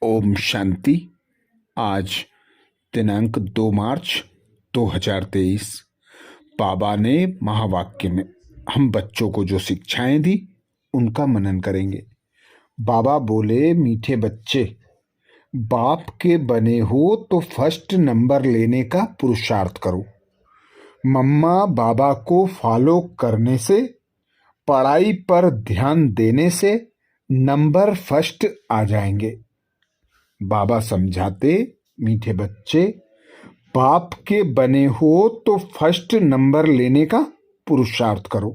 ओम शांति। आज दिनांक 2 मार्च 2023 बाबा ने महावाक्य में हम बच्चों को जो शिक्षाएं दी उनका मनन करेंगे। बाबा बोले, मीठे बच्चे, बाप के बने हो तो फर्स्ट नंबर लेने का पुरुषार्थ करो। मम्मा बाबा को फॉलो करने से, पढ़ाई पर ध्यान देने से नंबर फर्स्ट आ जाएंगे। बाबा समझाते, मीठे बच्चे, बाप के बने हो तो फर्स्ट नंबर लेने का पुरुषार्थ करो।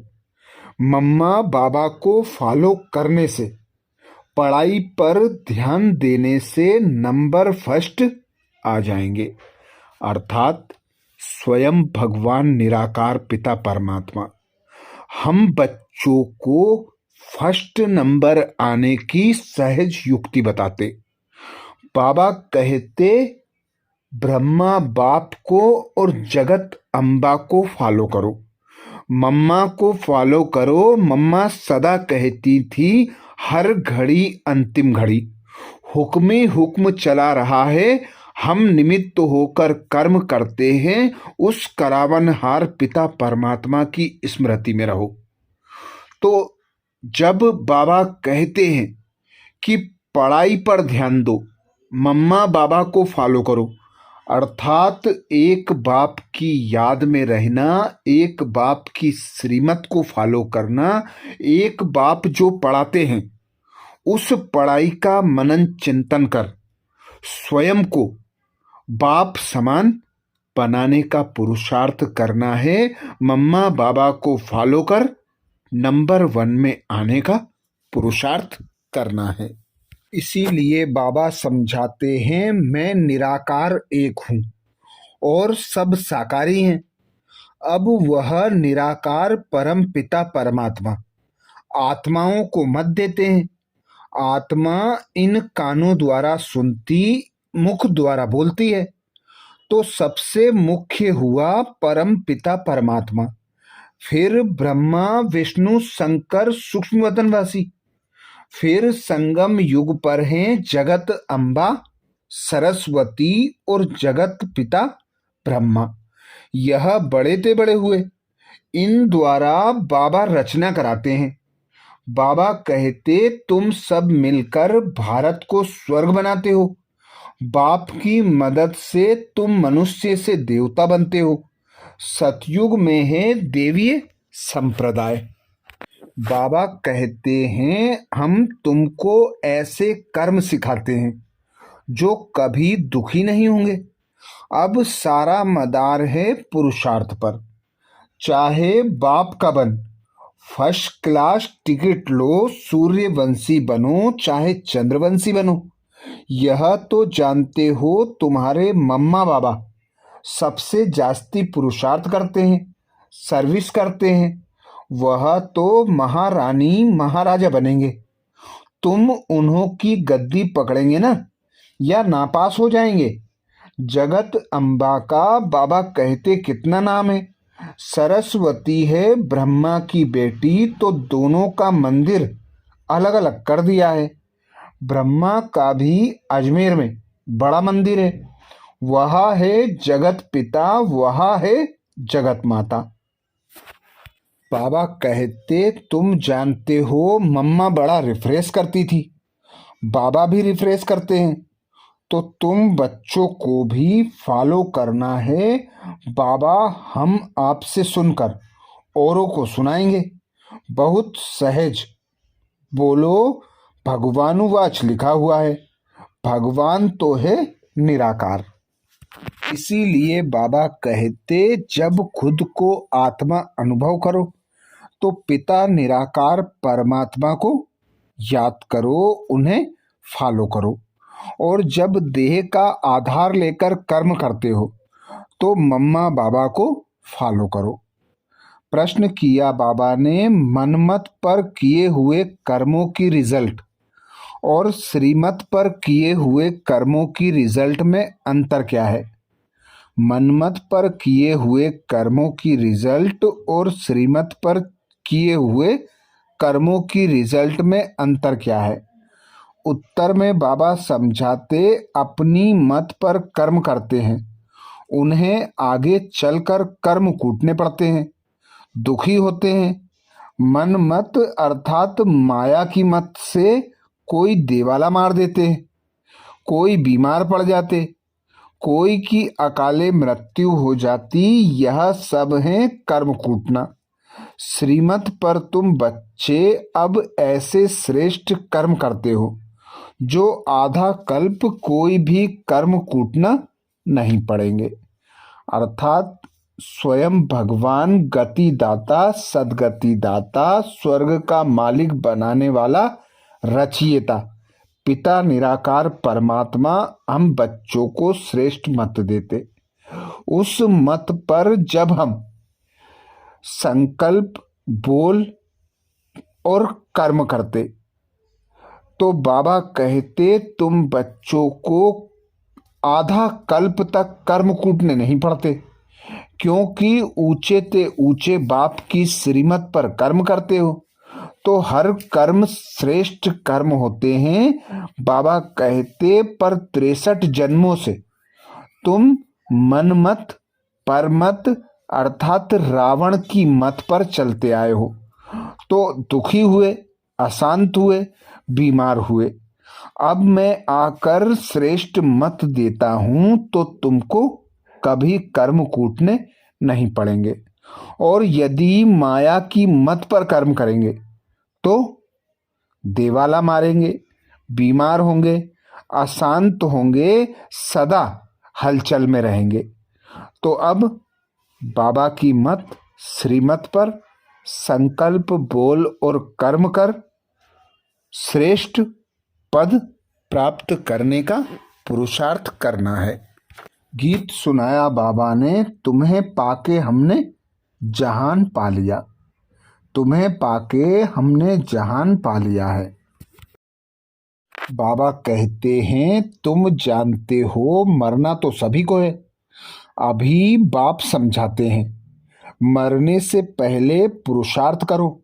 मम्मा बाबा को फॉलो करने से, पढ़ाई पर ध्यान देने से नंबर फर्स्ट आ जाएंगे। अर्थात स्वयं भगवान निराकार पिता परमात्मा हम बच्चों को फर्स्ट नंबर आने की सहज युक्ति बताते। बाबा कहते, ब्रह्मा बाप को और जगत अम्बा को फॉलो करो, मम्मा को फॉलो करो। मम्मा सदा कहती थी, हर घड़ी अंतिम घड़ी हुक्म हुक्म चला रहा है, हम निमित्त होकर कर्म करते हैं। उस करावनहार पिता परमात्मा की स्मृति में रहो। तो जब बाबा कहते हैं कि पढ़ाई पर ध्यान दो, मम्मा बाबा को फॉलो करो, अर्थात एक बाप की याद में रहना, एक बाप की श्रीमत को फॉलो करना, एक बाप जो पढ़ाते हैं उस पढ़ाई का मनन चिंतन कर स्वयं को बाप समान बनाने का पुरुषार्थ करना है। मम्मा बाबा को फॉलो कर नंबर 1 में आने का पुरुषार्थ करना है। इसीलिए बाबा समझाते हैं, मैं निराकार एक हूं और सब साकारी हैं। अब वह निराकार परम पिता परमात्मा आत्माओं को मत देते हैं। आत्मा इन कानों द्वारा सुनती, मुख द्वारा बोलती है। तो सबसे मुख्य हुआ परम पिता परमात्मा, फिर ब्रह्मा विष्णु शंकर सूक्ष्म वतनवासी, फिर संगम युग पर हैं जगत अम्बा सरस्वती और जगत पिता ब्रह्मा। यह बड़े ते बड़े हुए, इन द्वारा बाबा रचना कराते हैं। बाबा कहते, तुम सब मिलकर भारत को स्वर्ग बनाते हो। बाप की मदद से तुम मनुष्य से देवता बनते हो। सतयुग में है देवीय संप्रदाय। बाबा कहते हैं, हम तुमको ऐसे कर्म सिखाते हैं जो कभी दुखी नहीं होंगे। अब सारा मदार है पुरुषार्थ पर। चाहे बाप का बन, फर्स्ट क्लास टिकट लो, सूर्यवंशी बनो चाहे चंद्रवंशी बनो। यह तो जानते हो तुम्हारे मम्मा बाबा सबसे जास्ती पुरुषार्थ करते हैं, सर्विस करते हैं। वह तो महारानी महाराजा बनेंगे। तुम उन्हों की गद्दी पकड़ेंगे ना, या नापास हो जाएंगे। जगत अम्बा का बाबा कहते कितना नाम है। सरस्वती है ब्रह्मा की बेटी, तो दोनों का मंदिर अलग अलग कर दिया है। ब्रह्मा का भी अजमेर में बड़ा मंदिर है। वह है जगत पिता, वह है जगत माता। बाबा कहते, तुम जानते हो मम्मा बड़ा रिफ्रेश करती थी, बाबा भी रिफ्रेश करते हैं, तो तुम बच्चों को भी फॉलो करना है। बाबा हम आपसे सुनकर औरों को सुनाएंगे। बहुत सहज बोलो, भगवानुवाच लिखा हुआ है, भगवान तो है निराकार। इसीलिए बाबा कहते, जब खुद को आत्मा अनुभव करो तो पिता निराकार परमात्मा को याद करो, उन्हें फॉलो करो। और जब देह का आधार लेकर कर्म करते हो तो मम्मा बाबा को फॉलो करो। प्रश्न किया बाबा ने, मनमत पर किए हुए कर्मों की रिजल्ट और श्रीमत पर किए हुए कर्मों की रिजल्ट में अंतर क्या है? मनमत पर किए हुए कर्मों की रिजल्ट और श्रीमत पर किए हुए कर्मों की रिजल्ट में अंतर क्या है? उत्तर में बाबा समझाते अपनी मत पर कर्म करते हैं, उन्हें आगे चलकर कर्म कूटने पड़ते हैं, दुखी होते हैं। मन मत अर्थात माया की मत से कोई देवाला मार देते हैं, कोई बीमार पड़ जाते, कोई की अकाले मृत्यु हो जाती। यह सब है कर्म कूटना। श्रीमत पर तुम बच्चे अब ऐसे श्रेष्ठ कर्म करते हो जो आधा कल्प कोई भी कर्म कूटना नहीं पड़ेंगे। अर्थात स्वयं भगवान गति दाता, सदगति दाता, स्वर्ग का मालिक बनाने वाला रचयिता पिता निराकार परमात्मा हम बच्चों को श्रेष्ठ मत देते। उस मत पर जब हम संकल्प, बोल और कर्म करते तो बाबा कहते तुम बच्चों को आधा कल्प तक कर्म कूटने नहीं पड़ते, क्योंकि ऊंचे ते ऊंचे बाप की श्रीमत पर कर्म करते हो तो हर कर्म श्रेष्ठ कर्म होते हैं। बाबा कहते पर 63 जन्मों से तुम मनमत, परमत अर्थात रावण की मत पर चलते आए हो तो दुखी हुए, अशांत हुए, बीमार हुए। अब मैं आकर श्रेष्ठ मत देता हूं तो तुमको कभी कर्म कूटने नहीं पड़ेंगे। और यदि माया की मत पर कर्म करेंगे तो देवाला मारेंगे, बीमार होंगे, अशांत होंगे, सदा हलचल में रहेंगे। तो अब बाबा की मत, श्रीमत पर संकल्प, बोल और कर्म कर श्रेष्ठ पद प्राप्त करने का पुरुषार्थ करना है। गीत सुनाया बाबा ने, तुम्हें पाके हमने जहान पा लिया, तुम्हें पाके हमने जहान पा लिया है। बाबा कहते हैं तुम जानते हो मरना तो सभी को है। अभी बाप समझाते हैं मरने से पहले पुरुषार्थ करो।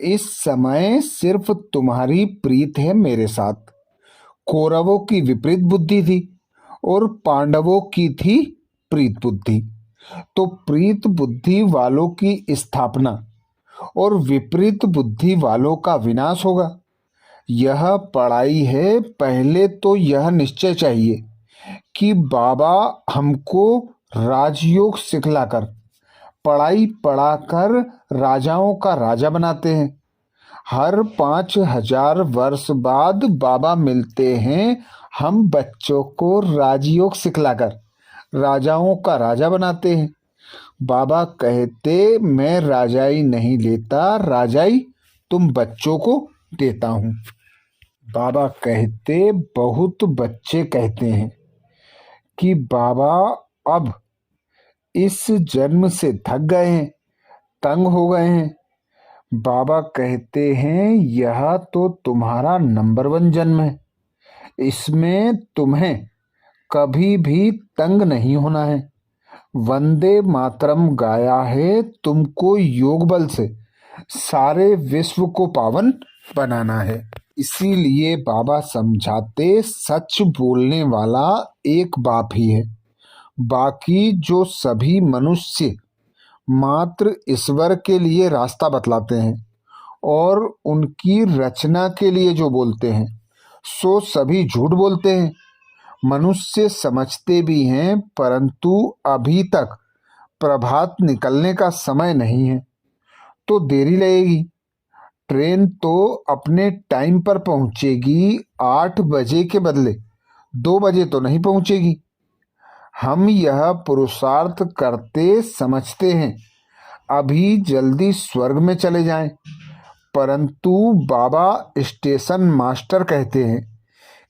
इस समय सिर्फ तुम्हारी प्रीत है मेरे साथ। कौरवों की विपरीत बुद्धि थी और पांडवों की थी प्रीत बुद्धि। तो प्रीत बुद्धि वालों की स्थापना और विपरीत बुद्धि वालों का विनाश होगा। यह पढ़ाई है। पहले तो यह निश्चय चाहिए कि बाबा हमको राजयोग सिखलाकर, पढ़ाई पढ़ाकर राजाओं का राजा बनाते हैं। हर 5000 वर्ष बाद बाबा मिलते हैं। हम बच्चों को राजयोग सिखलाकर राजाओं का राजा बनाते हैं। बाबा कहते मैं राजाई नहीं लेता, राजाई तुम बच्चों को देता हूँ। बाबा कहते बहुत बच्चे कहते हैं कि बाबा अब इस जन्म से थक गए हैं, तंग हो गए हैं। बाबा कहते हैं यह तो तुम्हारा नंबर 1 जन्म है, इसमें तुम्हें कभी भी तंग नहीं होना है। वंदे मातरम गाया है, तुमको योग बल से सारे विश्व को पावन बनाना है। इसीलिए बाबा समझाते सच बोलने वाला एक बाप ही है। बाकी जो सभी मनुष्य मात्र ईश्वर के लिए रास्ता बतलाते हैं और उनकी रचना के लिए जो बोलते हैं सो सभी झूठ बोलते हैं। मनुष्य समझते भी हैं, परंतु अभी तक प्रभात निकलने का समय नहीं है तो देरी लगेगी। ट्रेन तो अपने टाइम पर पहुंचेगी, 8 बजे के बदले 2 बजे तो नहीं पहुंचेगी। हम यह पुरुषार्थ करते समझते हैं अभी जल्दी स्वर्ग में चले जाएं, परंतु बाबा स्टेशन मास्टर कहते हैं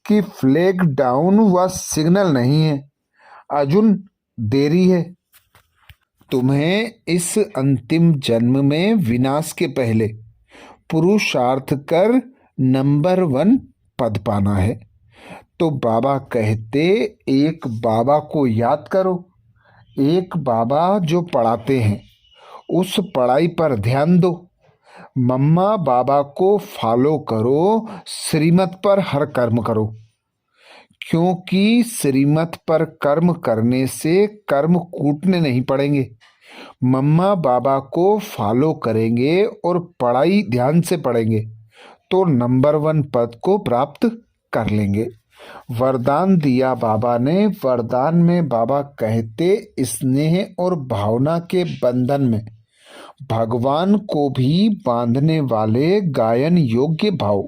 कि फ्लैग डाउन व सिग्नल नहीं है, अजुन देरी है। तुम्हें इस अंतिम जन्म में विनाश के पहले पुरुषार्थ कर नंबर 1 पद पाना है। तो बाबा कहते एक बाबा को याद करो, एक बाबा जो पढ़ाते हैं उस पढ़ाई पर ध्यान दो। मम्मा बाबा को फॉलो करो, श्रीमत पर हर कर्म करो, क्योंकि श्रीमत पर कर्म करने से कर्म कूटने नहीं पड़ेंगे। मम्मा बाबा को फॉलो करेंगे और पढ़ाई ध्यान से पढ़ेंगे तो नंबर 1 पद को प्राप्त कर लेंगे। वरदान दिया बाबा ने। वरदान में बाबा कहते स्नेह और भावना के बंधन में भगवान को भी बांधने वाले गायन योग्य भाव।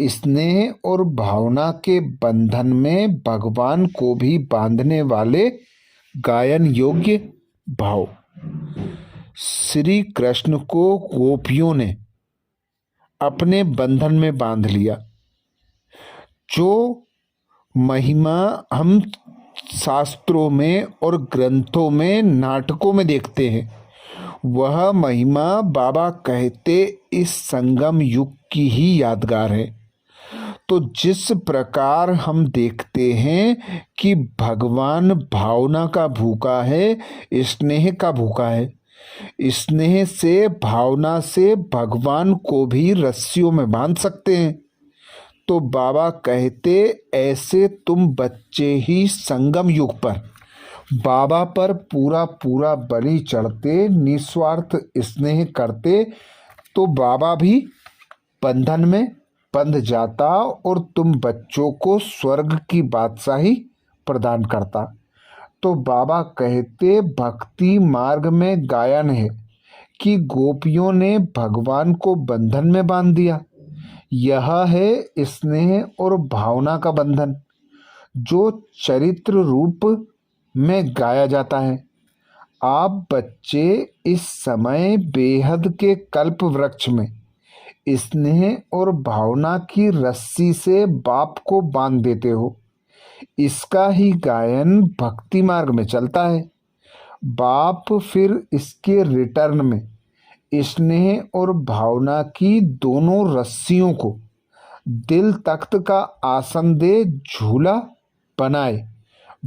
स्नेह और भावना के बंधन में भगवान को भी बांधने वाले गायन योग्य भाव। श्री कृष्ण को गोपियों ने अपने बंधन में बांध लिया। जो महिमा हम शास्त्रों में और ग्रंथों में, नाटकों में देखते हैं, वह महिमा बाबा कहते इस संगम युग की ही यादगार है। तो जिस प्रकार हम देखते हैं कि भगवान भावना का भूखा है, स्नेह का भूखा है, स्नेह से, भावना से भगवान को भी रस्सियों में बांध सकते हैं। तो बाबा कहते ऐसे तुम बच्चे ही संगम युग पर बाबा पर पूरा पूरा बलि चढ़ते, निस्वार्थ स्नेह करते तो बाबा भी बंधन में बंध जाता और तुम बच्चों को स्वर्ग की बादशाही प्रदान करता। तो बाबा कहते भक्ति मार्ग में गायन है कि गोपियों ने भगवान को बंधन में बांध दिया। यह है स्नेह और भावना का बंधन जो चरित्र रूप में गाया जाता है। आप बच्चे इस समय बेहद के कल्प वृक्ष में स्नेह और भावना की रस्सी से बाप को बांध देते हो। इसका ही गायन भक्ति मार्ग में चलता है। बाप फिर इसके रिटर्न में स्नेह और भावना की दोनों रस्सियों को दिल तख्त का आसन दे झूला बनाए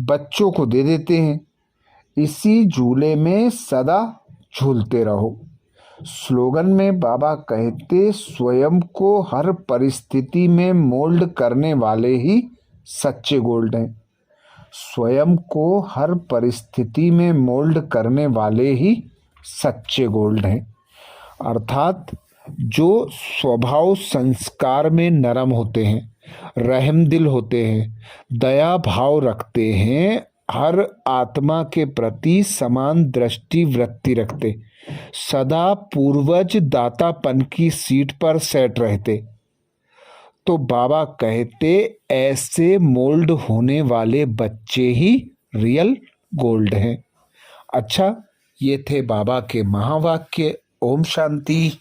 बच्चों को दे देते हैं। इसी झूले में सदा झूलते रहो। स्लोगन में बाबा कहते स्वयं को हर परिस्थिति में मोल्ड करने वाले ही सच्चे गोल्ड हैं। स्वयं को हर परिस्थिति में मोल्ड करने वाले ही सच्चे गोल्ड हैं। अर्थात जो स्वभाव संस्कार में नरम होते हैं, रहमदिल होते हैं, दया भाव रखते हैं, हर आत्मा के प्रति समान दृष्टि वृत्ति रखते, सदा पूर्वज दातापन की सीट पर सेट रहते, तो बाबा कहते ऐसे मोल्ड होने वाले बच्चे ही रियल गोल्ड हैं। अच्छा, ये थे बाबा के महावाक्य। ओम शांति।